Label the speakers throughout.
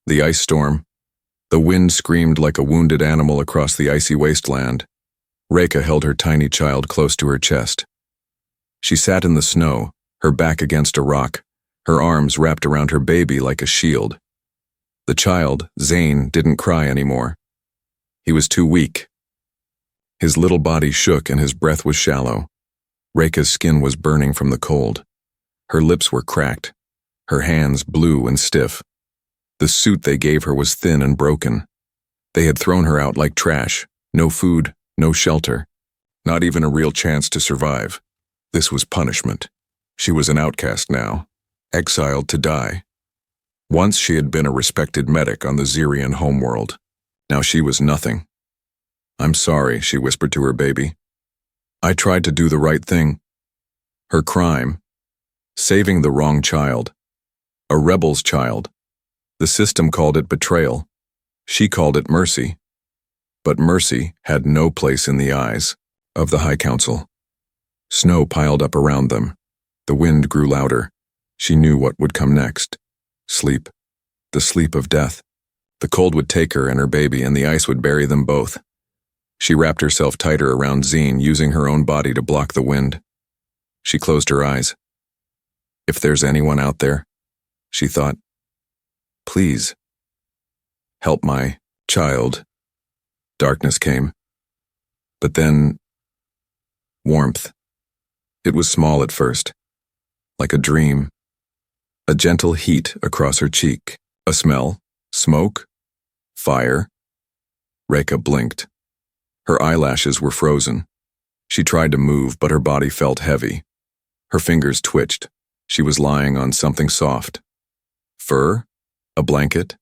Speaker 1: The ice storm. The wind screamed like a wounded animal across the icy wasteland. Reka held her tiny child close to her chest. She sat in the snow, her back against a rock, her arms wrapped around her baby like a shield. The child, Zane, didn't cry anymore. He was too weak. His little body shook and his breath was shallow. Reka's skin was burning from the cold. Her lips were cracked, her hands blue and stiff. The suit they gave her was thin and broken. They had thrown her out like trash, no food, no shelter, not even a real chance to survive. This was punishment. She was an outcast now, exiled to die. Once she had been a respected medic on the Xerian homeworld. Now she was nothing. "I'm sorry," she whispered to her baby. "I tried to do the right thing." Her crime? Saving the wrong child. A rebel's child. The system called it betrayal. She called it mercy. But mercy had no place in the eyes of the High Council. Snow piled up around them. The wind grew louder. She knew what would come next. Sleep. The sleep of death. The cold would take her and her baby, and the ice would bury them both. She wrapped herself tighter around Zine, using her own body to block the wind. She closed her eyes. If there's anyone out there, she thought, please, help my child. Darkness came. But then, warmth. It was small at first, like a dream. A gentle heat across her cheek. A smell. Smoke. Fire. Reka blinked. Her eyelashes were frozen. She tried to move, but her body felt heavy. Her fingers twitched. She was lying on something soft. Fur? A blanket?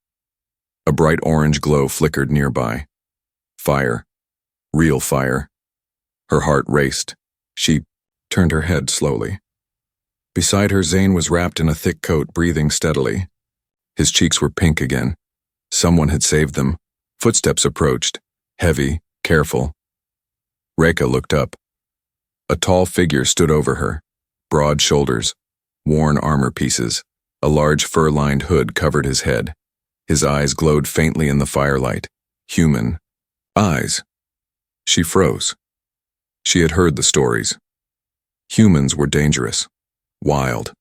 Speaker 1: A bright orange glow flickered nearby. Fire. Real fire. Her heart raced. She turned her head slowly. Beside her, Zane was wrapped in a thick coat, breathing steadily. His cheeks were pink again. Someone had saved them. Footsteps approached, heavy, careful. Reka looked up. A tall figure stood over her. Broad shoulders, worn armor pieces. A large fur-lined hood covered his head. His eyes glowed faintly in the firelight. Human eyes. She froze. She had heard the stories. Humans were dangerous, wild,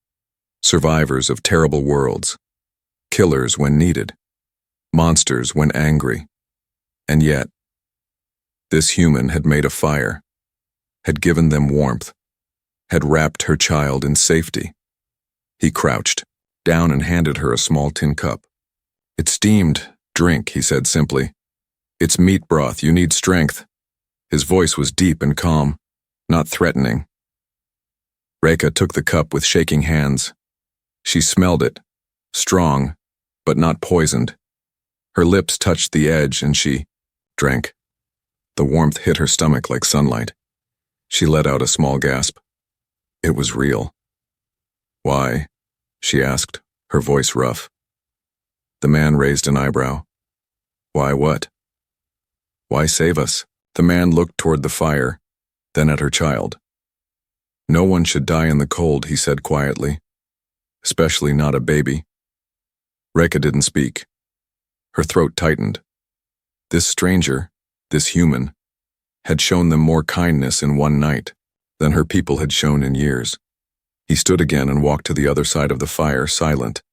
Speaker 1: survivors of terrible worlds, killers when needed, monsters when angry. And yet, this human had made a fire, had given them warmth, had wrapped her child in safety. He crouched down and handed her a small tin cup. "It's steamed. Drink," he said simply. "It's meat broth. You need strength." His voice was deep and calm, not threatening. Reka took the cup with shaking hands. She smelled it, strong, but not poisoned. Her lips touched the edge and she drank. The warmth hit her stomach like sunlight. She let out a small gasp. It was real. "Why?" she asked, her voice rough. The man raised an eyebrow. "Why what?" "Why save us?" The man looked toward the fire, then at her child. "No one should die in the cold," he said quietly. "Especially not a baby." Reka didn't speak. Her throat tightened. This stranger, this human, had shown them more kindness in one night than her people had shown in years. He stood again and walked to the other side of the fire, silent.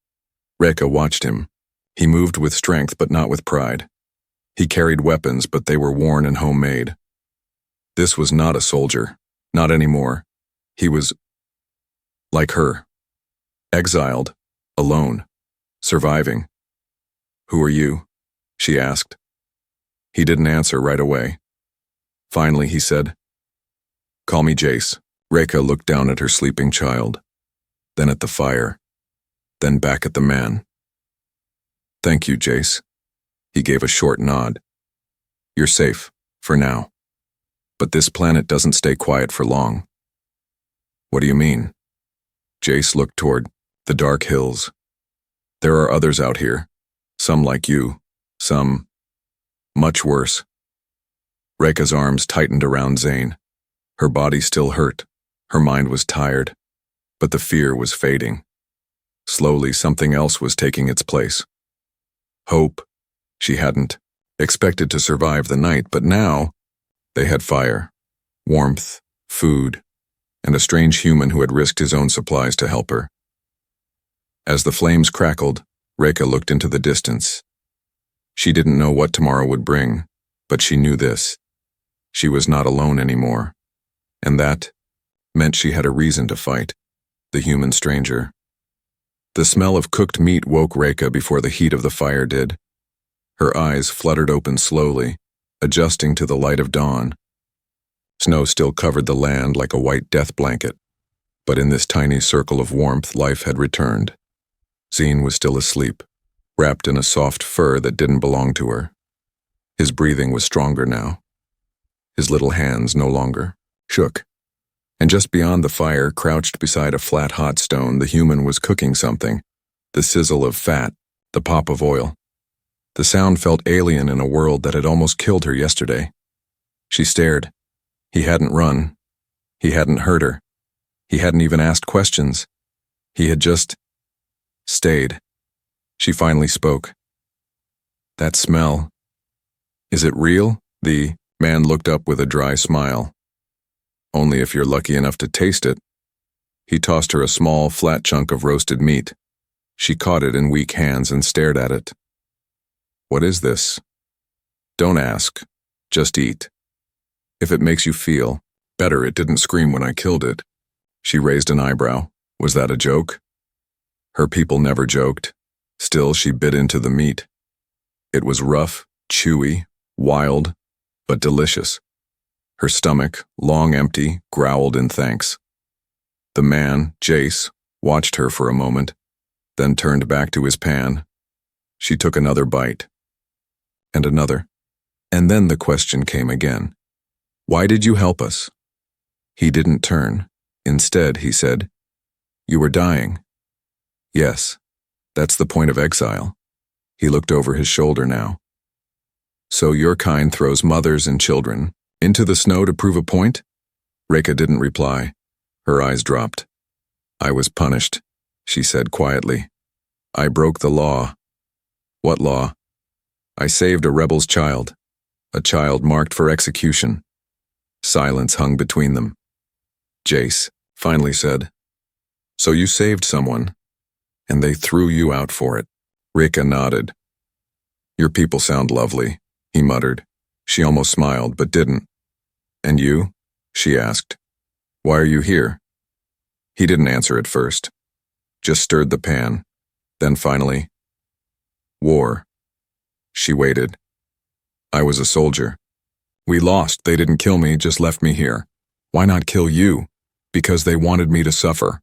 Speaker 1: Reka watched him. He moved with strength but not with pride. He carried weapons, but they were worn and homemade. This was not a soldier, not anymore. He was like her, exiled, alone, surviving. "Who are you?" she asked. He didn't answer right away. Finally, he said, "Call me Jace." Reka looked down at her sleeping child, then at the fire, then back at the man. "Thank you, Jace." He gave a short nod. "You're safe, for now. But this planet doesn't stay quiet for long." "What do you mean?" Jace looked toward the dark hills. "There are others out here, some like you, some much worse." Reka's arms tightened around Zane. Her body still hurt. Her mind was tired, but the fear was fading. Slowly, something else was taking its place. hope. She hadn't expected to survive the night, but now they had fire, warmth, food, and a strange human who had risked his own supplies to help her. As the flames crackled, Reka looked into the distance. She didn't know what tomorrow would bring, but she knew this. She was not alone anymore, and that meant she had a reason to fight, the human stranger. The smell of cooked meat woke Reka before the heat of the fire did. Her eyes fluttered open slowly, adjusting to the light of dawn. Snow still covered the land like a white death blanket, but in this tiny circle of warmth life had returned. Zine was still asleep, wrapped in a soft fur that didn't belong to her. His breathing was stronger now. His little hands no longer shook. And just beyond the fire, crouched beside a flat hot stone, the human was cooking something. The sizzle of fat, the pop of oil. The sound felt alien in a world that had almost killed her yesterday. She stared. He hadn't run. He hadn't hurt her. He hadn't even asked questions. He had just stayed. She finally spoke. "That smell. Is it real?" The man looked up with a dry smile. "Only if you're lucky enough to taste it." He tossed her a small, flat chunk of roasted meat. She caught it in weak hands and stared at it. "What is this?" "Don't ask. Just eat. If it makes you feel better, it didn't scream when I killed it." She raised an eyebrow. Was that a joke? Her people never joked. Still, she bit into the meat. It was rough, chewy, wild, but delicious. Her stomach, long empty, growled in thanks. The man, Jace, watched her for a moment, then turned back to his pan. She took another bite. And another. And then the question came again. "Why did you help us?" He didn't turn. Instead, he said, "You were dying." "Yes, that's the point of exile." He looked over his shoulder now. "So your kind throws mothers and children into the snow to prove a point?" Reka didn't reply. Her eyes dropped. "I was punished," she said quietly. "I broke the law." "What law?" "I saved a rebel's child. A child marked for execution." Silence hung between them. Jace finally said, "So you saved someone, and they threw you out for it." Reka nodded. "Your people sound lovely," he muttered. She almost smiled, but didn't. "And you?" she asked. "Why are you here?" He didn't answer at first, just stirred the pan. Then finally, "War." She waited. "I was a soldier. We lost. They didn't kill me, just left me here. Why not kill you? Because they wanted me to suffer.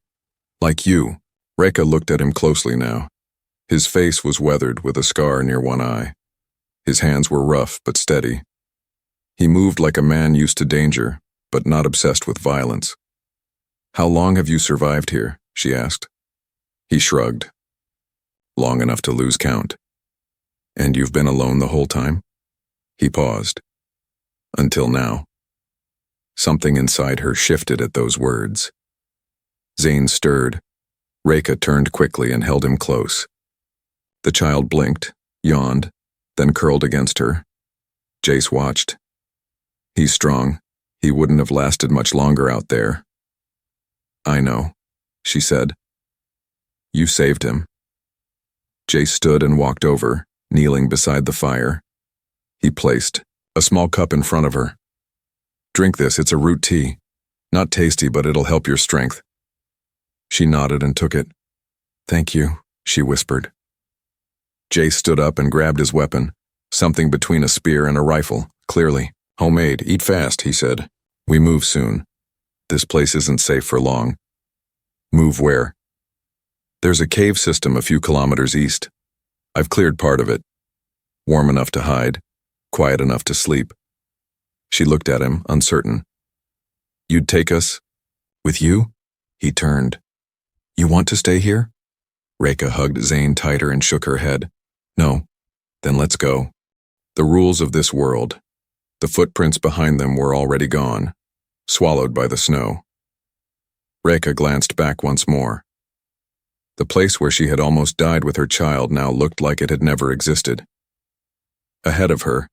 Speaker 1: Like you." Reka looked at him closely now. His face was weathered with a scar near one eye. His hands were rough but steady. He moved like a man used to danger, but not obsessed with violence. "How long have you survived here?" she asked. He shrugged. "Long enough to lose count." "And you've been alone the whole time?" He paused. "Until now." Something inside her shifted at those words. Zane stirred. Reka turned quickly and held him close. The child blinked, yawned, then curled against her. Jace watched. "He's strong. He wouldn't have lasted much longer out there." "I know," she said. "You saved him." Jace stood and walked over, kneeling beside the fire. He placed a small cup in front of her. "Drink this, it's a root tea. Not tasty, but it'll help your strength." She nodded and took it. "Thank you," she whispered. Jace stood up and grabbed his weapon, something between a spear and a rifle, clearly. "Homemade, eat fast," he said. "We move soon. This place isn't safe for long." "Move where?" "There's a cave system a few kilometers east. I've cleared part of it. Warm enough to hide, quiet enough to sleep." She looked at him, uncertain. "You'd take us? With you?" He turned. "You want to stay here?" Reka hugged Zane tighter and shook her head. "No." "Then let's go." The rules of this world. The footprints behind them were already gone, swallowed by the snow. Reka glanced back once more. The place where she had almost died with her child now looked like it had never existed. Ahead of her,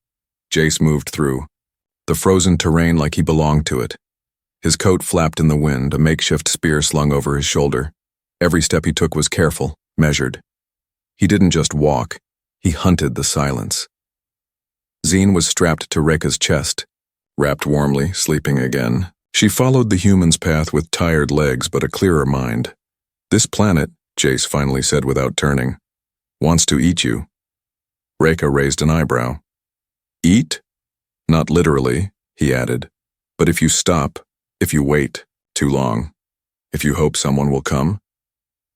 Speaker 1: Jace moved through, the frozen terrain like he belonged to it. His coat flapped in the wind, a makeshift spear slung over his shoulder. Every step he took was careful, measured. He didn't just walk, he hunted the silence. Zine was strapped to Reka's chest, wrapped warmly, sleeping again. She followed the human's path with tired legs but a clearer mind. "This planet," Jace finally said without turning, "wants to eat you." Reka raised an eyebrow. "Eat?" "Not literally," he added, "but if you stop, if you wait too long, if you hope someone will come,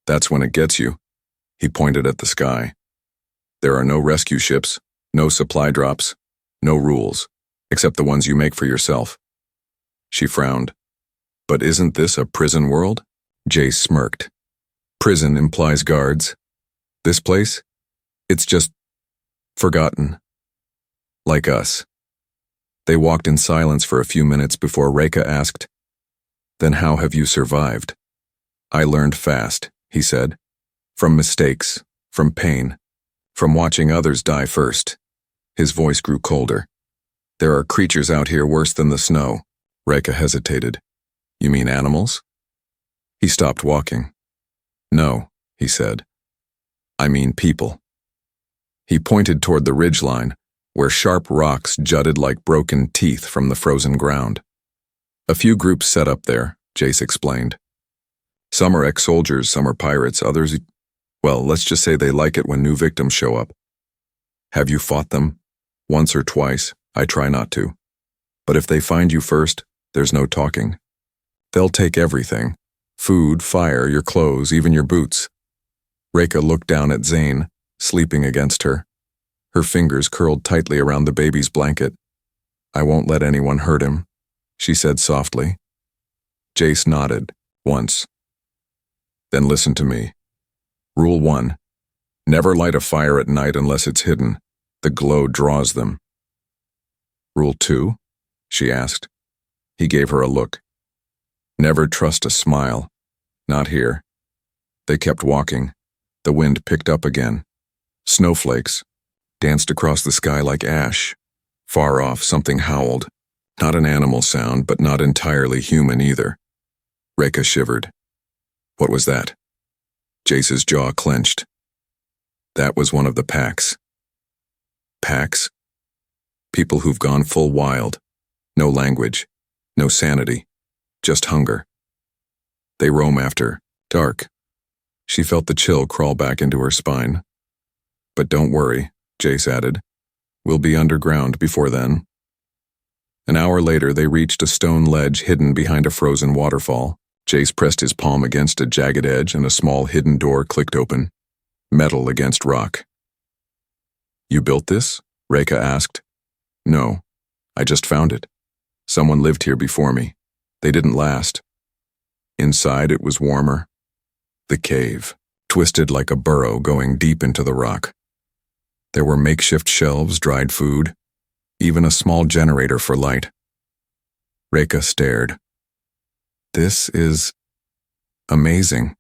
Speaker 1: that's when it gets you." He pointed at the sky. "There are no rescue ships, no supply drops, no rules, except the ones you make for yourself." She frowned. "But isn't this a prison world?" Jace smirked. "Prison implies guards. This place? It's just forgotten. Like us." They walked in silence for a few minutes before Reka asked, "Then how have you survived?" "I learned fast," he said. "From mistakes, from pain, from watching others die first." His voice grew colder. "There are creatures out here worse than the snow." Reka hesitated. "You mean animals?" He stopped walking. "No," he said. "I mean people." He pointed toward the ridgeline, where sharp rocks jutted like broken teeth from the frozen ground. "A few groups set up there," Jace explained. "Some are ex-soldiers, some are pirates, others, well, let's just say they like it when new victims show up." "Have you fought them?" "Once or twice. I try not to. But if they find you first, there's no talking. They'll take everything. Food, fire, your clothes, even your boots." Reka looked down at Zane, sleeping against her. Her fingers curled tightly around the baby's blanket. "I won't let anyone hurt him," she said softly. Jace nodded, once. "Then listen to me. Rule 1. Never light a fire at night unless it's hidden. The glow draws them." "Rule 2? She asked. He gave her a look. "Never trust a smile. Not here." They kept walking. The wind picked up again. Snowflakes danced across the sky like ash. Far off, something howled. Not an animal sound, but not entirely human either. Reka shivered. "What was that?" Jace's jaw clenched. "That was one of the packs." "Packs?" "People who've gone full wild. No language, no sanity, just hunger. They roam after dark." She felt the chill crawl back into her spine. "But don't worry," Jace added. "We'll be underground before then." An hour later, they reached a stone ledge hidden behind a frozen waterfall. Jace pressed his palm against a jagged edge and a small hidden door clicked open. Metal against rock. "You built this?" Reka asked. "No, I just found it. Someone lived here before me. They didn't last." Inside it was warmer. The cave, twisted like a burrow going deep into the rock. There were makeshift shelves, dried food, even a small generator for light. Reka stared. "This is amazing."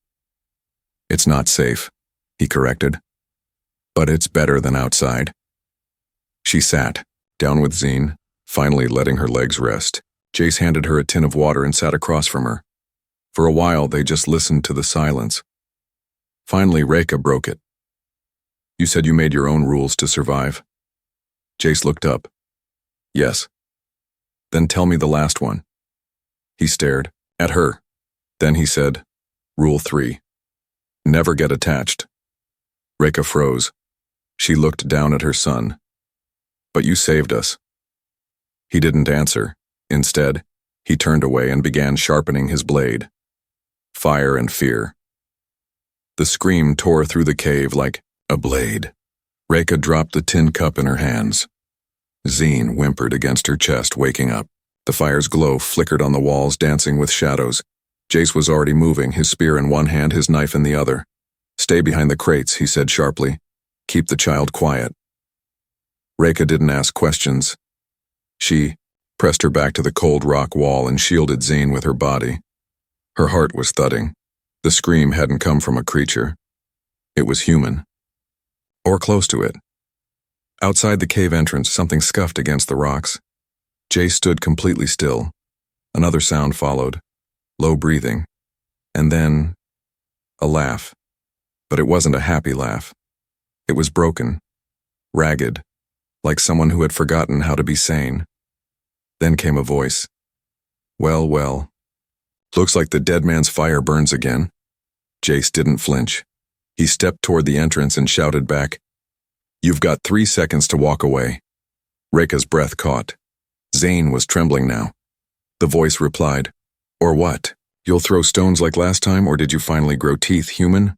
Speaker 1: "It's not safe," he corrected. "But it's better than outside." She sat, down with Zine, finally letting her legs rest. Jace handed her a tin of water and sat across from her. For a while, they just listened to the silence. Finally, Reka broke it. "You said you made your own rules to survive." Jace looked up. "Yes." "Then tell me the last one." He stared at her. Then he said, "Rule 3. Never get attached." Reka froze. She looked down at her son. "But you saved us." He didn't answer. Instead, he turned away and began sharpening his blade. Fire and fear. The scream tore through the cave like a blade. Reka dropped the tin cup in her hands. Zine whimpered against her chest, waking up. The fire's glow flickered on the walls, dancing with shadows. Jace was already moving, his spear in one hand, his knife in the other. "Stay behind the crates," he said sharply. "Keep the child quiet." Reka didn't ask questions. She pressed her back to the cold rock wall and shielded Zine with her body. Her heart was thudding. The scream hadn't come from a creature. It was human. Or close to it. Outside the cave entrance, something scuffed against the rocks. Jay stood completely still. Another sound followed, low breathing, and then a laugh. But it wasn't a happy laugh. It was broken, ragged, like someone who had forgotten how to be sane. Then came a voice. Well, well. Looks like the dead man's fire burns again. Jace didn't flinch. He stepped toward the entrance and shouted back, "You've got 3 seconds to walk away." Reka's breath caught. Zane was trembling now. The voice replied, "Or what? You'll throw stones like last time, or did you finally grow teeth, human?"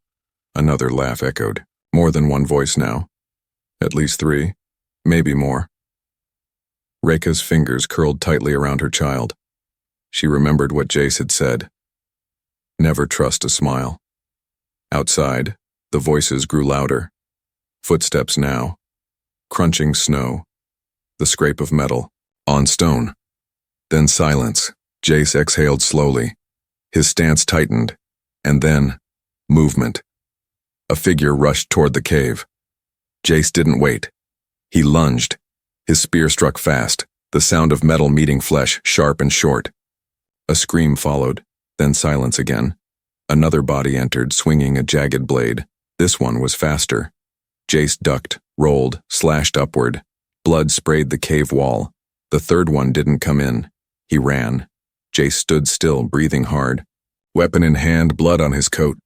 Speaker 1: Another laugh echoed. More than one voice now. At least 3, maybe more. Reka's fingers curled tightly around her child. She remembered what Jace had said. Never trust a smile. Outside, the voices grew louder. Footsteps now. Crunching snow. The scrape of metal. On stone. Then silence. Jace exhaled slowly. His stance tightened. And then, movement. A figure rushed toward the cave. Jace didn't wait. He lunged. His spear struck fast, the sound of metal meeting flesh, sharp and short. A scream followed, then silence again. Another body entered, swinging a jagged blade. This one was faster. Jace ducked, rolled, slashed upward. Blood sprayed the cave wall. The third one didn't come in. He ran. Jace stood still, breathing hard. Weapon in hand, blood on his coat.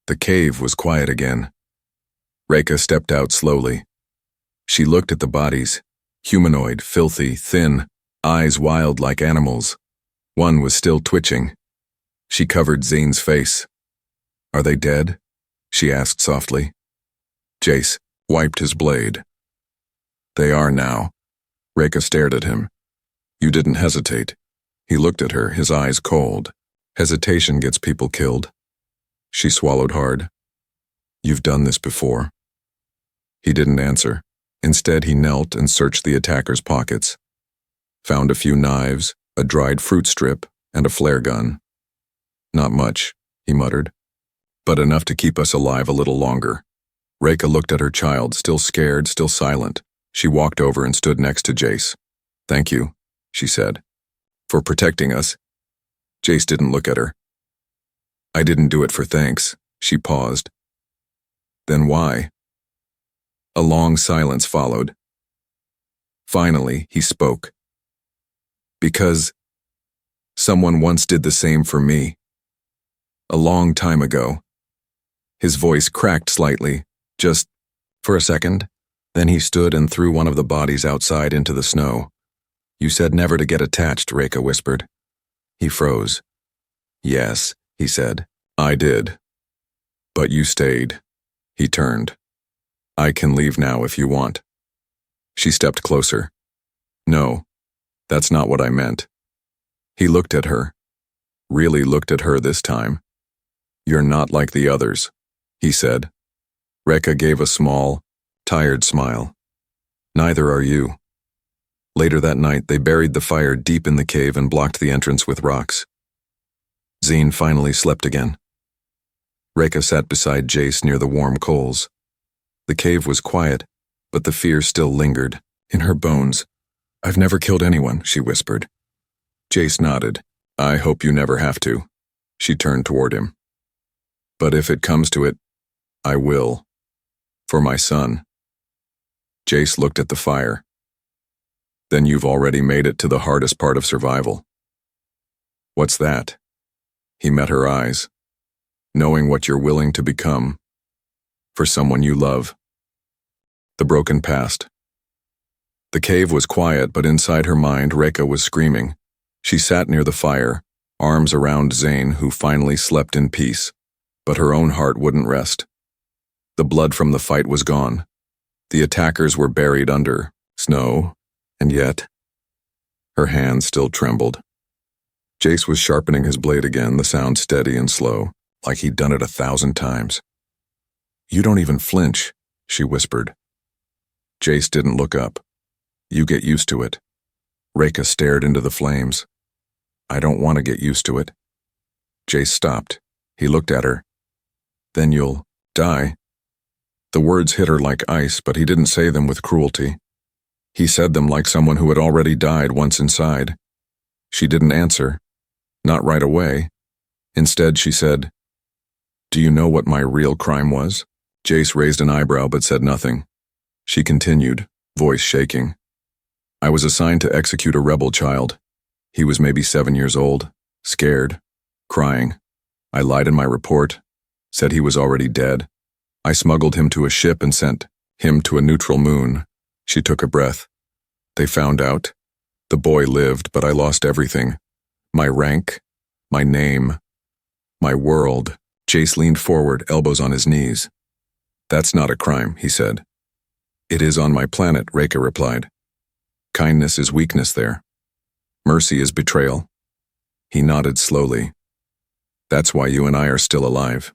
Speaker 1: The cave was quiet again. Reka stepped out slowly. She looked at the bodies. Humanoid, filthy, thin, eyes wild like animals. One was still twitching. She covered Zane's face. "Are they dead?" she asked softly. Jace wiped his blade. "They are now." Reka stared at him. "You didn't hesitate." He looked at her, his eyes cold. "Hesitation gets people killed." She swallowed hard. "You've done this before." He didn't answer. Instead, he knelt and searched the attacker's pockets. Found a few knives, a dried fruit strip, and a flare gun. "Not much," he muttered, "but enough to keep us alive a little longer." Reka looked at her child, still scared, still silent. She walked over and stood next to Jace. "Thank you," she said, "for protecting us." Jace didn't look at her. "I didn't do it for thanks." She paused. "Then why?" A long silence followed. Finally, he spoke. "Because someone once did the same for me. A long time ago." His voice cracked slightly, just for a second. Then he stood and threw one of the bodies outside into the snow. "You said never to get attached," Reka whispered. He froze. "Yes," he said, "I did. But you stayed." He turned. "I can leave now if you want." She stepped closer. "No, that's not what I meant." He looked at her. Really looked at her this time. "You're not like the others," he said. Reka gave a small, tired smile. "Neither are you." Later that night, they buried the fire deep in the cave and blocked the entrance with rocks. Zine finally slept again. Reka sat beside Jace near the warm coals. The cave was quiet, but the fear still lingered, in her bones. "I've never killed anyone," she whispered. Jace nodded. "I hope you never have to." She turned toward him. "But if it comes to it, I will. For my son." Jace looked at the fire. "Then you've already made it to the hardest part of survival." "What's that?" He met her eyes. "Knowing what you're willing to become. For someone you love." The broken past. The cave was quiet, but inside her mind, Reka was screaming. She sat near the fire, arms around Zane, who finally slept in peace. But her own heart wouldn't rest. The blood from the fight was gone. The attackers were buried under snow, and yet her hands still trembled. Jace was sharpening his blade again, the sound steady and slow, like he'd done it 1,000 times. "You don't even flinch," she whispered. Jace didn't look up. "You get used to it." Reka stared into the flames. "I don't want to get used to it." Jace stopped. He looked at her. Then you'll die. The words hit her like ice, but he didn't say them with cruelty. He said them like someone who had already died once inside. She didn't answer. Not right away. Instead, she said, "Do you know what my real crime was?" Jace raised an eyebrow but said nothing. She continued, voice shaking. "I was assigned to execute a rebel child. He was maybe 7 years old, scared, crying. I lied in my report, said he was already dead. I smuggled him to a ship and sent him to a neutral moon." She took a breath. "They found out. The boy lived, but I lost everything. My rank, my name, my world." Jace leaned forward, elbows on his knees. "That's not a crime," he said. "It is on my planet," Reka replied. "Kindness is weakness there. Mercy is betrayal." He nodded slowly. "That's why you and I are still alive.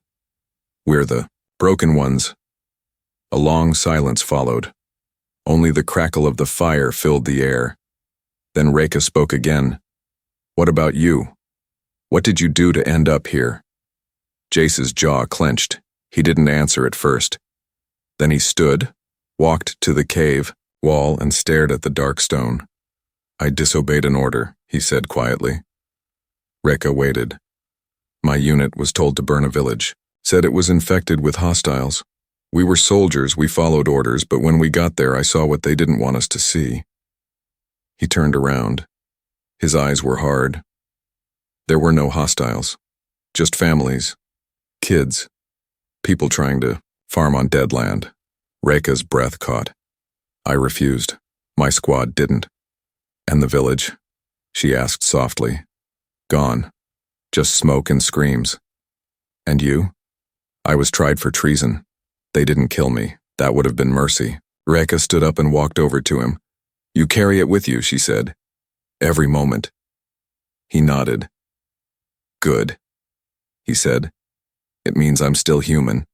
Speaker 1: We're the broken ones." A long silence followed. Only the crackle of the fire filled the air. Then Reka spoke again. "What about you? What did you do to end up here?" Jace's jaw clenched. He didn't answer at first. Then he stood, walked to the cave wall and stared at the dark stone. "I disobeyed an order," he said quietly. Reka waited. "My unit was told to burn a village, said it was infected with hostiles. We were soldiers, we followed orders, but when we got there I saw what they didn't want us to see." He turned around. His eyes were hard. There were no hostiles, just families, kids, people trying to farm on dead land. Reka's breath caught. "I refused. My squad didn't." "And the village?" she asked softly. "Gone. Just smoke and screams." "And you?" "I was tried for treason. They didn't kill me. That would have been mercy." Reka stood up and walked over to him. "You carry it with you," she said. "Every moment." He nodded. "Good," he said. "It means I'm still human."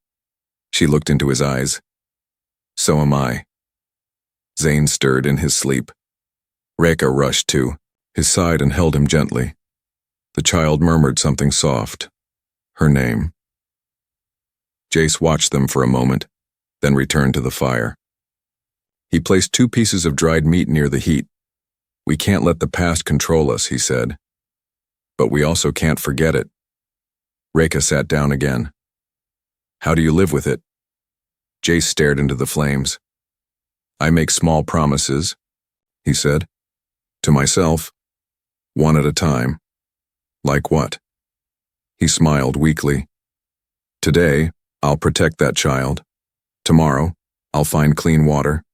Speaker 1: She looked into his eyes. "So am I." Zane stirred in his sleep. Reka rushed to his side and held him gently. The child murmured something soft. Her name. Jace watched them for a moment, then returned to the fire. He placed 2 pieces of dried meat near the heat. "We can't let the past control us," he said. "But we also can't forget it." Reka sat down again. "How do you live with it?" Jace stared into the flames. "I make small promises," he said. "To myself. One at a time." "Like what?" He smiled weakly. "Today, I'll protect that child. Tomorrow, I'll find clean water.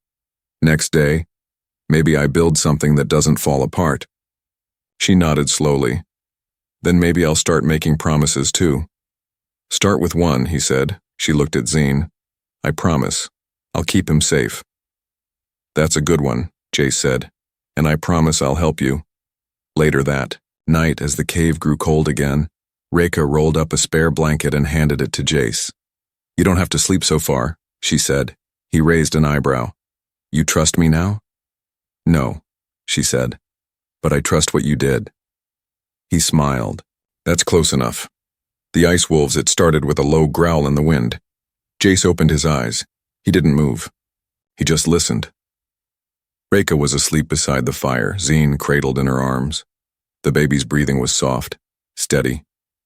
Speaker 1: Next day, maybe I build something that doesn't fall apart." She nodded slowly. "Then maybe I'll start making promises too." "Start with one," he said. She looked at Zine. "I promise. I'll keep him safe." "That's a good one," Jace said. "And I promise I'll help you." Later that night, as the cave grew cold again, Reka rolled up a spare blanket and handed it to Jace. "You don't have to sleep so far," she said. He raised an eyebrow. "You trust me now?" "No," she said. "But I trust what you did." He smiled. "That's close enough." The ice wolves had started with a low growl in the wind. Jace opened his eyes. He didn't move. He just listened. Reka was asleep beside the fire, Zine cradled in her arms. The baby's breathing was soft, steady.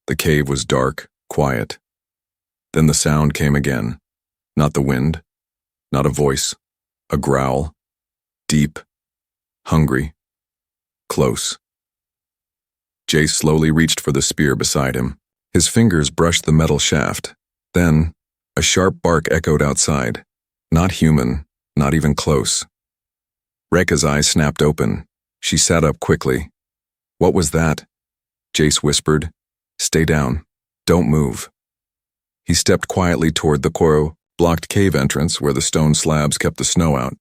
Speaker 1: The cave was dark, quiet. Then the sound came again. Not the wind, not a voice, a growl. Deep, hungry, close. Jace slowly reached for the spear beside him. His fingers brushed the metal shaft. Then, a sharp bark echoed outside. Not human, not even close. Reka's eyes snapped open. She sat up quickly. "What was that?" Jace whispered. "Stay down. Don't move." He stepped quietly toward the blocked cave entrance where the stone slabs kept the snow out.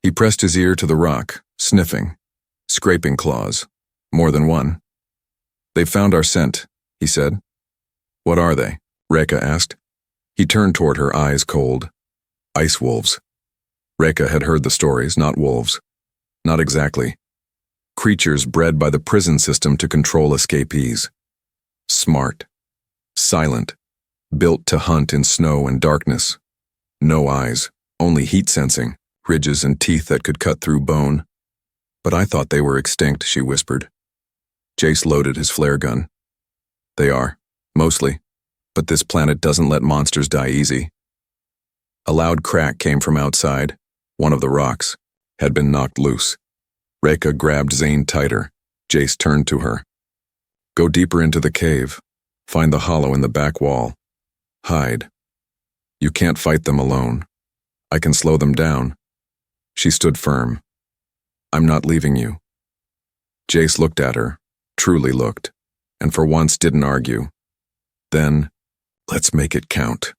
Speaker 1: He pressed his ear to the rock, sniffing, scraping claws. More than one. "They've found our scent," he said. "What are they?" Reka asked. He turned toward her, eyes cold. "Ice wolves." Reka had heard the stories, not wolves. Not exactly. Creatures bred by the prison system to control escapees. Smart. Silent, built to hunt in snow and darkness. No eyes, only heat sensing, ridges and teeth that could cut through bone. But I thought they were extinct, she whispered. Jace loaded his flare gun. They are, mostly, but this planet doesn't let monsters die easy. A loud crack came from outside. One of the rocks had been knocked loose. Reka grabbed Zane tighter. Jace turned to her. Go deeper into the cave. Find the hollow in the back wall. Hide. You can't fight them alone. I can slow them down. She stood firm. I'm not leaving you. Jace looked at her, truly looked, and for once didn't argue. Then, let's make it count.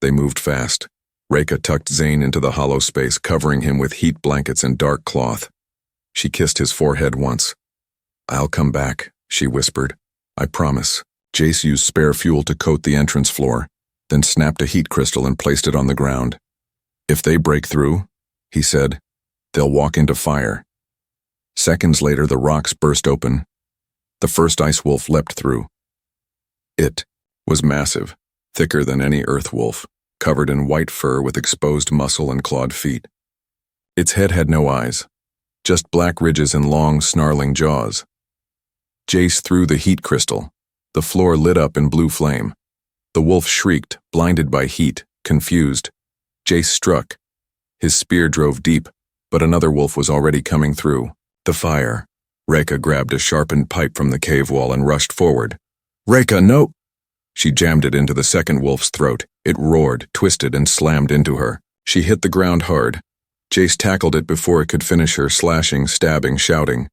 Speaker 1: They moved fast. Reka tucked Zane into the hollow space, covering him with heat blankets and dark cloth. She kissed his forehead once. I'll come back, she whispered. I promise. Jace used spare fuel to coat the entrance floor, then snapped a heat crystal and placed it on the ground. If they break through, he said, they'll walk into fire. Seconds later, the rocks burst open. The first ice wolf leapt through. It was massive, thicker than any earth wolf, covered in white fur with exposed muscle and clawed feet. Its head had no eyes, just black ridges and long, snarling jaws. Jace threw the heat crystal. The floor lit up in blue flame. The wolf shrieked, blinded by heat, confused. Jace struck. His spear drove deep, but another wolf was already coming through. The fire. Reka grabbed a sharpened pipe from the cave wall and rushed forward. Reka, no! She jammed it into the second wolf's throat. It roared, twisted, and slammed into her. She hit the ground hard. Jace tackled it before it could finish her, slashing, stabbing, shouting.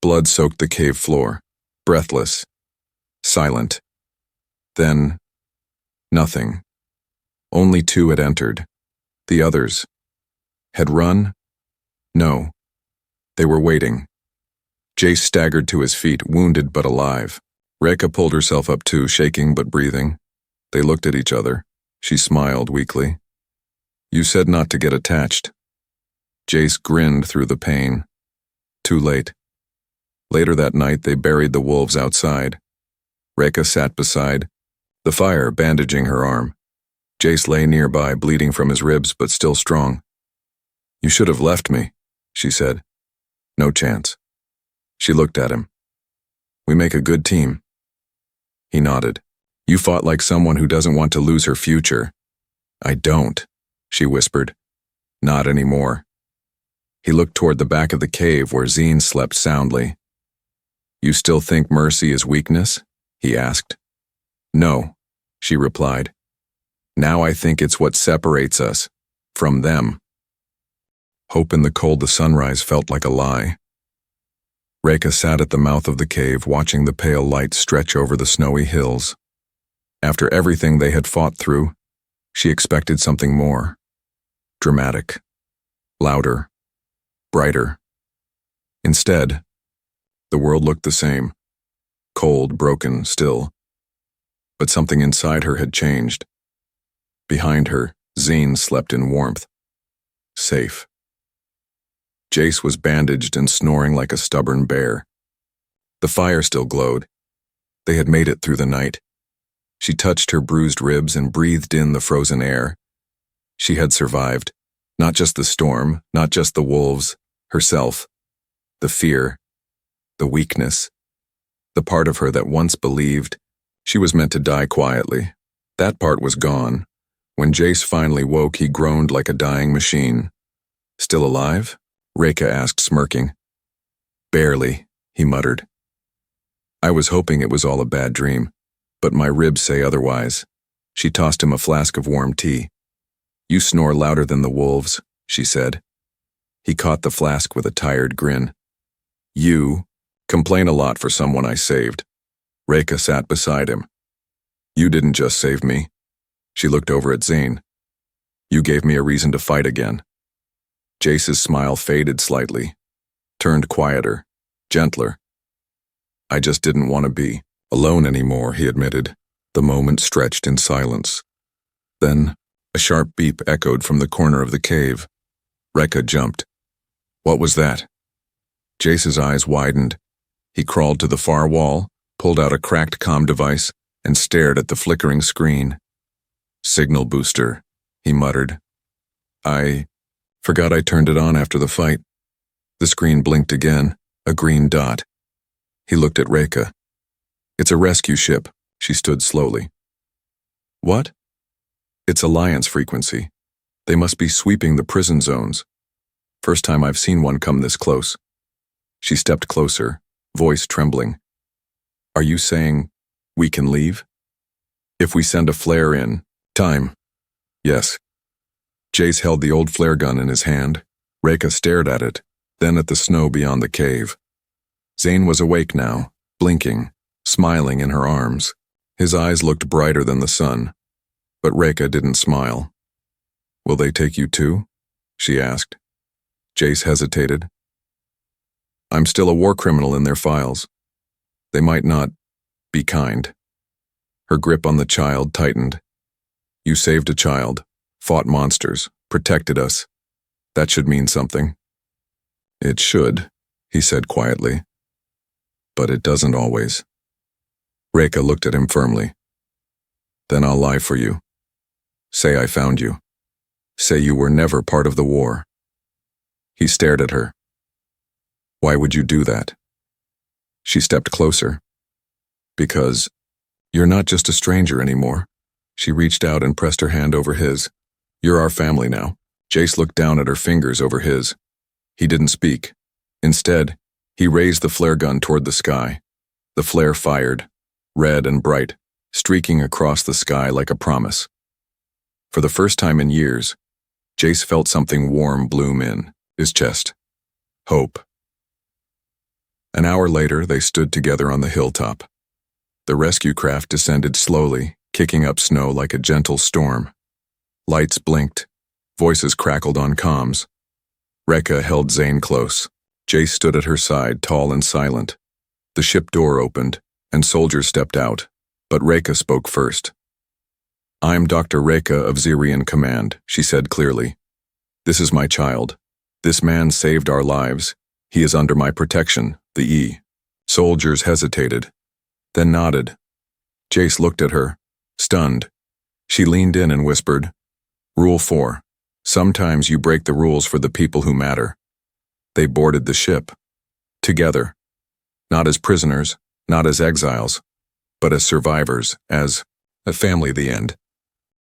Speaker 1: Blood soaked the cave floor. Breathless. Silent. Then, nothing. Only two had entered. The others had run? No. They were waiting. Jace staggered to his feet, wounded but alive. Reka pulled herself up too, shaking but breathing. They looked at each other. She smiled weakly. You said not to get attached. Jace grinned through the pain. Too late. Later that night, they buried the wolves outside. Reka sat beside the fire, bandaging her arm. Jace lay nearby, bleeding from his ribs but still strong. You should have left me, she said. No chance. She looked at him. We make a good team. He nodded. You fought like someone who doesn't want to lose her future. I don't, she whispered. Not anymore. He looked toward the back of the cave where Zine slept soundly. You still think mercy is weakness? He asked. No, she replied. Now I think it's what separates us from them. Hope in the cold the sunrise felt like a lie. Reka sat at the mouth of the cave, watching the pale light stretch over the snowy hills. After everything they had fought through, she expected something more. Dramatic. Louder. Brighter. Instead, the world looked the same. Cold, broken, still. But something inside her had changed. Behind her, Zine slept in warmth. Safe. Jace was bandaged and snoring like a stubborn bear. The fire still glowed. They had made it through the night. She touched her bruised ribs and breathed in the frozen air. She had survived. Not just the storm, not just the wolves, herself. The fear. The weakness. The part of her that once believed she was meant to die quietly. That part was gone. When Jace finally woke, he groaned like a dying machine. Still alive? Reka asked, smirking. Barely, he muttered. I was hoping it was all a bad dream, but my ribs say otherwise. She tossed him a flask of warm tea. You snore louder than the wolves, she said. He caught the flask with a tired grin. You complain a lot for someone I saved. Reka sat beside him. You didn't just save me. She looked over at Zane. You gave me a reason to fight again. Jace's smile faded slightly, turned quieter, gentler. I just didn't want to be alone anymore, he admitted. The moment stretched in silence. Then, a sharp beep echoed from the corner of the cave. Reka jumped. What was that? Jace's eyes widened. He crawled to the far wall, pulled out a cracked comm device, and stared at the flickering screen. "Signal booster," he muttered. "I forgot I turned it on after the fight." The screen blinked again, a green dot. He looked at Reka. "It's a rescue ship." She stood slowly. "What?" "It's Alliance frequency. They must be sweeping the prison zones. First time I've seen one come this close." She stepped closer, voice trembling. "Are you saying we can leave? If we send a flare in time?" "Yes." Jace held the old flare gun in his hand. Reka stared at it, then at the snow beyond the cave. Zane was awake now, blinking, smiling in her arms. His eyes looked brighter than the sun, but Reka didn't smile. "Will they take you too?" she asked. Jace hesitated. "I'm still a war criminal in their files. They might not be kind." Her grip on the child tightened. "You saved a child, fought monsters, protected us. That should mean something." "It should," he said quietly. "But it doesn't always." Reka looked at him firmly. "Then I'll lie for you. Say I found you. Say you were never part of the war." He stared at her. "Why would you do that?" She stepped closer. "Because you're not just a stranger anymore." She reached out and pressed her hand over his. "You're our family now." Jace looked down at her fingers over his. He didn't speak. Instead, he raised the flare gun toward the sky. The flare fired, red and bright, streaking across the sky like a promise. For the first time in years, Jace felt something warm bloom in his chest. Hope. An hour later, they stood together on the hilltop. The rescue craft descended slowly, kicking up snow like a gentle storm. Lights blinked. Voices crackled on comms. Reka held Zane close. Jace stood at her side, tall and silent. The ship door opened, and soldiers stepped out, but Reka spoke first. "I'm Dr. Reka of Zirian Command," she said clearly. "This is my child. This man saved our lives. He is under my protection, the E." Soldiers hesitated, then nodded. Jace looked at her, stunned. She leaned in and whispered, "Rule 4. Sometimes you break the rules for the people who matter." They boarded the ship. Together. Not as prisoners, not as exiles, but as survivors, as a family. The end.